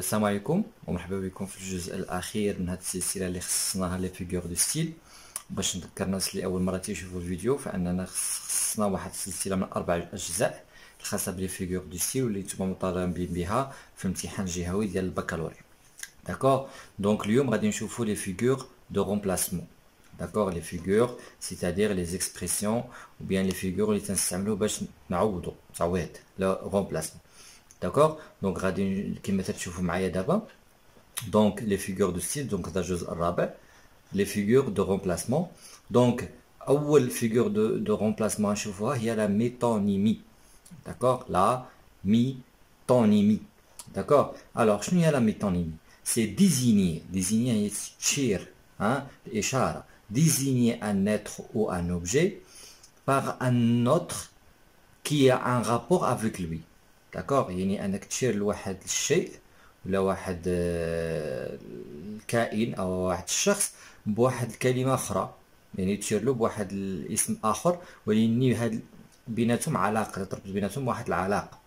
السلام عليكم ومرحبا بكم في الجزء الاخير من هذه السلسله اللي خصصناها لي فيغور دو ستيل. باش نذكر الناس اللي اول مره تيشوفوا الفيديو فاننا خصصنا واحد السلسله من 4 اجزاء الخاصه بلي فيغور دو ستيل واللي نتوما مطالبين بها في الامتحان الجهوي ديال البكالوريا. داكور دونك اليوم غادي نشوفوا لي فيغور دو رومبلاسمون. داكور لي فيغور سيتادير لي زيكسبرسيون ou bien les figures اللي تنستعملوا باش نعوضوا تعويض لا رومبلاسمون. داكور دونك غادي كما تشوفوا معايا دابا دونك لي فيغور دو ستيل. دونك هذا الجزء الرابع لي فيغور دو رومبلاسمون. دونك اول فيغور دو رومبلاسمون نشوفوها هي لا ميتونيمي. داكور لا ميتونيمي. داكور الوغ شنو هي لا ميتونيمي؟ سي ديزيني هي تشير الاشاره désigner un être ou un objet par un autre qui a un rapport avec lui. D'accord, يعني انك تشير لواحد الشيء ولا واحد الكائن او واحد الشخص بواحد الكلمه اخرى، يعني تشير له بواحد الاسم اخر ولكن هاد بيناتهم علاقه، تربط بيناتهم واحد العلاقه.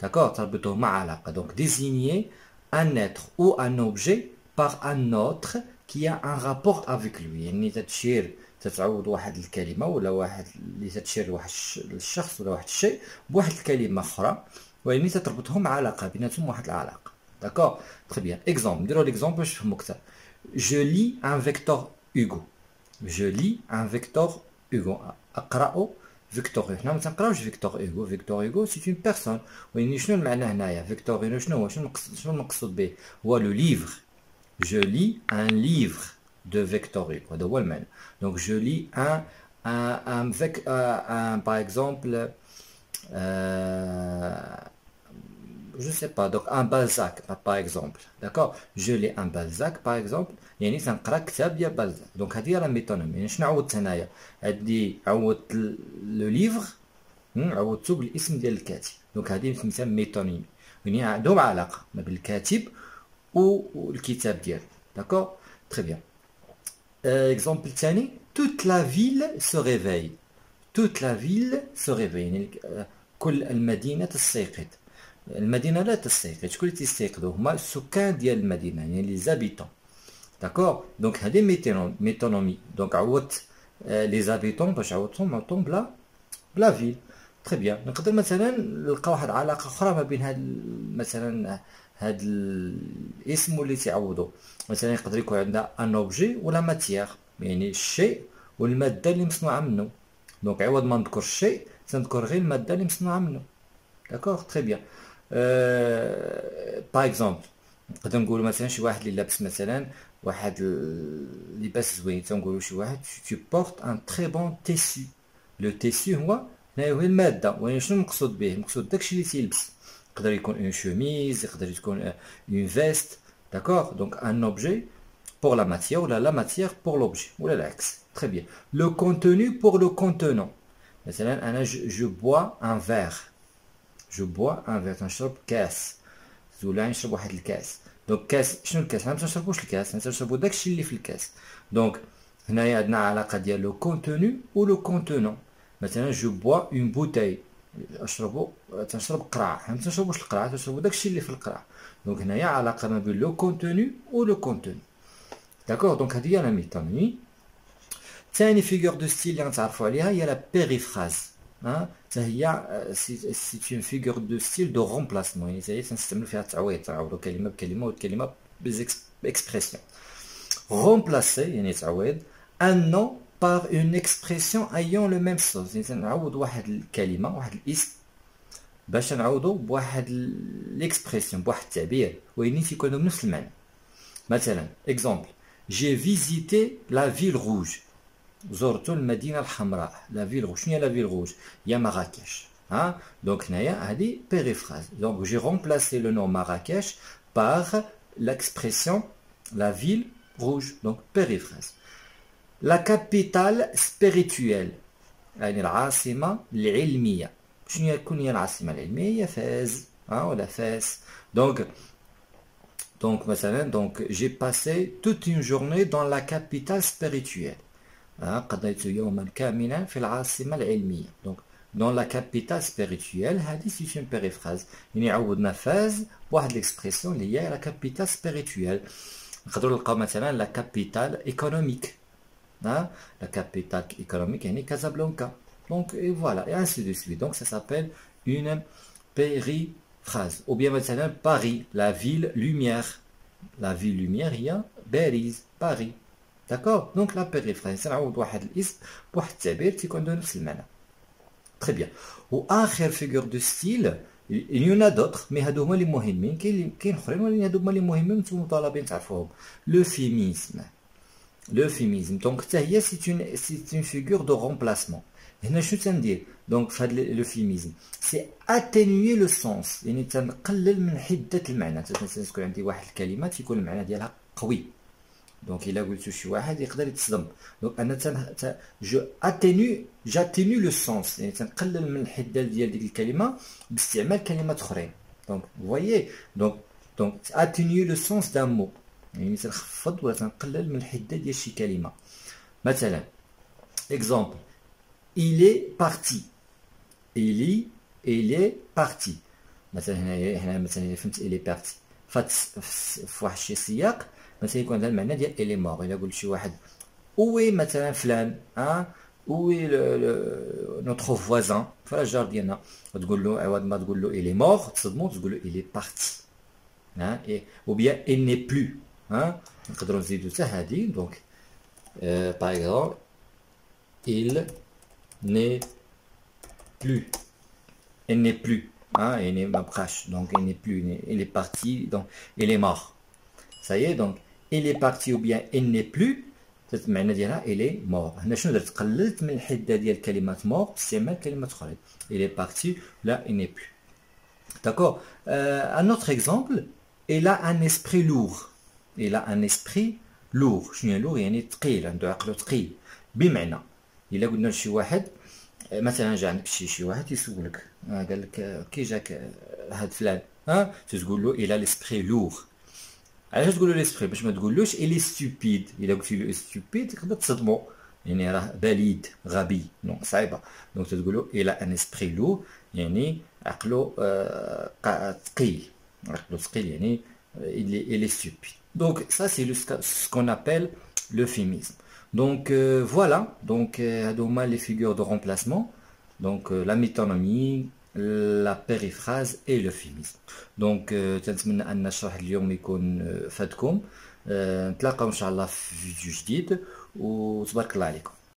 داكور تربطهم مع علاقه. دونك désigner un être ou un objet par un autre qui a un rapport avec lui، يعني تتشير تتعوض واحد الكلمه ولا واحد اللي تتشير لواحد الشخص ولا واحد الشيء بواحد الكلمه اخرى ويعني تتربطهم علاقه بيناتهم واحد العلاقه. داكور تري بيان. اكزومبل نديرو ليكزومبل باش تفهموا اكثر. جو لي ان فيكتور هوغو. جو لي ان فيكتور هوغو. اقرا فيكتور. حنا ما تنقراوش فيكتور هوغو. فيكتور هوغو سي اون بيرسون. ويعني شنو المعنى هنايا؟ فيكتور هوغو شنو هو؟ شنو المقصود به؟ هو لو ليفر. Je lis un livre de Victor Hugo. Donc je lis par exemple, je sais pas, donc un Balzac par exemple. D'accord, je lis un Balzac par exemple. يعني تنقرا كتاب ديال بالزاك. دونك هذه راه ميتونيمي. يعني شنو عوضت هنايا؟ هادي عوضت لو ليفر عوضتو بالاسم ديال الكاتب. دونك هذه تسمى ميتونيمي، يعني عندهم علاقه ما بين الكاتب والكتاب ديالو. داكور تري بيان. اكزومبل ثاني toute la ville se réveille. toute la ville se réveille يعني كل المدينه تستيقظ. المدينه لا تستيقظ. شكون اللي تيستيقظوا؟ هما السكان ديال المدينه يعني لي زابيتون. داكور دونك هذه ميتونومي. دونك عوضت لي زابيتون باش عوضتهم بلا فيل. تري بيان. نقدر مثلا نلقى واحد العلاقه اخرى ما بين هاد مثلا هاد الاسم اللي تعوضوا. مثلا يقدر يكون عندنا ان اوبجي ولا ماتيير، يعني الشيء والماده اللي مصنوعه منه. دونك عوض ما نذكر الشيء تنذكر غير الماده اللي مصنوعه منه. داكوغ تري بيان. باغ اكزومبل نقدر نقولوا مثلا شي واحد اللي لابس مثلا واحد اللباس زوين، تنقولوا شي واحد tu portes un très bon tissu. لو تيسي هو الماده، وين شنو المقصود به؟ المقصود داكشي اللي تيلبس. يقدر يكون اون شوميز، يقدر تكون اون فيست. داكوغ دونك ان اوبجي بور لا ماتيير ولا لا ماتيير بور لوبجي ولا العكس. تري بيان. لو كونتوني بور لو كونتونون. مثلا انا جو بوا ان فير. جو بوا ان فير تنشرب كاس ولا نشرب واحد الكاس. دونك كاس شنو الكاس؟ حنا ما تنشربوش الكاس، حنا تنشربو داكشي اللي في الكاس. دونك هنايا عندنا علاقه ديال لو كونتوني و لو كونتونون. مثلا جو بوا اون بوتاي تنشرب قرعه. حنا ما تنشربوش القرعه، تنشربو داكشي اللي في القرعه. دونك هنايا علاقه ما بين لو كونتوني و لو كونتوني. داكوغ دونك هذه هي لا ميتونيمي. ثاني فيغور دو ستيل اللي غنتعرفوا عليها هي لا بيريفراز. حتى هي سي اون فيغور دو ستيل دو رومبلاسمون، يعني هي تنستعملوا فيها التعويض، تعوضوا كلمه بكلمه والكلمه باكسبرسيون. رومبلاسي يعني تعويض ان نو par une expression ayant le même sens. يعني نعوض واحد الكلمه واحد الاسم باش نعوضو بواحد ليكسبرسيون بواحد التعبير ويني تيكونوا بنفس المعنى. مثلا اكزومبل جي فيزيتي لا فيل روج. زرت المدينه الحمراء. لا فيل روج. شنو هي لا فيل روج؟ هي مراكش. دونك هنايا هذه بيريفراز. دونك جي رومبلاسي لو نو مراكش par l'expression la ville rouge. donc périphrase. La capitale spirituelle يعني العاصمة العلمية. شنو يكون هي العاصمة العلمية؟ هي فاس ولا فاس. donc مثلا donc j'ai passé toute une journée dans la capitale spirituelle. قضيت يوما كاملا في العاصمة العلمية. donc dans la capitale spirituelle. C'est une périphrase. Il y a une phase pour l'expression liée à la capitale spirituelle. La capitale économique. La capitale économique est Casablanca. Donc et voilà, et ainsi de suite. Donc ça s'appelle une périphrase. Ou bien maintenant Paris, la ville lumière. La ville lumière, il y a Belize, Paris. D'accord. Donc la périphrase سنعوض واحد الاسم بواحد التعبير تيكون عنده نفس المعنى. Très bien. وآخر figure de style, il y en a d'autres, mais هادو هما اللي مهمين. كاين اخرين ولكن هادو هما اللي مهمين نتوما مطالبين تعرفوهم. L'euphémisme. L'euphémisme. Donc c'est une figure de remplacement. هنا شنو تندير؟ دونك في هذا l'euphémisme c'est atténuer le sens، يعني تنقلل من حدة المعنى. مثلا تكون عندي واحد الكلمة تيكون المعنى ديالها قوي، دونك إلا قلتو شي واحد يقدر يتصدم. دونك أنا j'atténue le sens، يعني تنقلل من الحدة ديال ديك الكلمة باستعمال كلمات أخرين. دونك vous voyez، donc atténuer le sens d'un mot، يعني تنخفض ولا تنقلل من الحدة ديال شي كلمة. مثلا exemple il est parti. il est parti. مثلا هنا مثلا فهمت il est parti في واحد الشي سياق مثلا يكون هذا المعنى ديال il est mort. الا قلت شي واحد وي مثلا فلان وي notre voisin فلا الجار ديالنا تقول له عوض ما تقول له il est mort تصدمو تقول له il est parti. ou bien il n'est plus. نقدروا نزيدو حتى هادي. دونك par exemple il n'est plus. Il n'est plus. Il n'est pas. Donc il n'est plus. Il est parti. Donc il est mort. Ça y est. Donc il est parti ou bien il n'est plus. cette معنى ديالها il est mort. هنا شنو درت؟ قللت من الحده ديال كلمه mort باستعمال كلمات اخرين. il est parti là il n'est plus. D'accord. Un autre exemple, il a un esprit lourd. il a un esprit lourd. شنو lourd؟ يعني ثقيل، عنده عقله ثقيل. بمعنى إلا قلنا لشي واحد مثلا جا عندك شي واحد يسولك قال لك كي جاك هاد فلان تقول له il a l'esprit lourd. علاش تقول له ليسبري؟ باش ما تقولوش il est stupide. إلا قلتي له stupide تقدر تصدمو، يعني راه بليد غبي، دونك صعيبه. دونك تقول له il a un esprit lourd يعني عقله ثقيل. عقله ثقيل يعني il est stupide. Donc ça c'est ce qu'on appelle l'euphémisme. Donc voilà, donc les figures de remplacement, donc la métonymie, la périphrase et l'euphémisme. Donc تنتمنى ان الشرح اليوم يكون فادكم. نتلاقاو ان شاء الله في فيديو جديد وتبارك الله عليكم.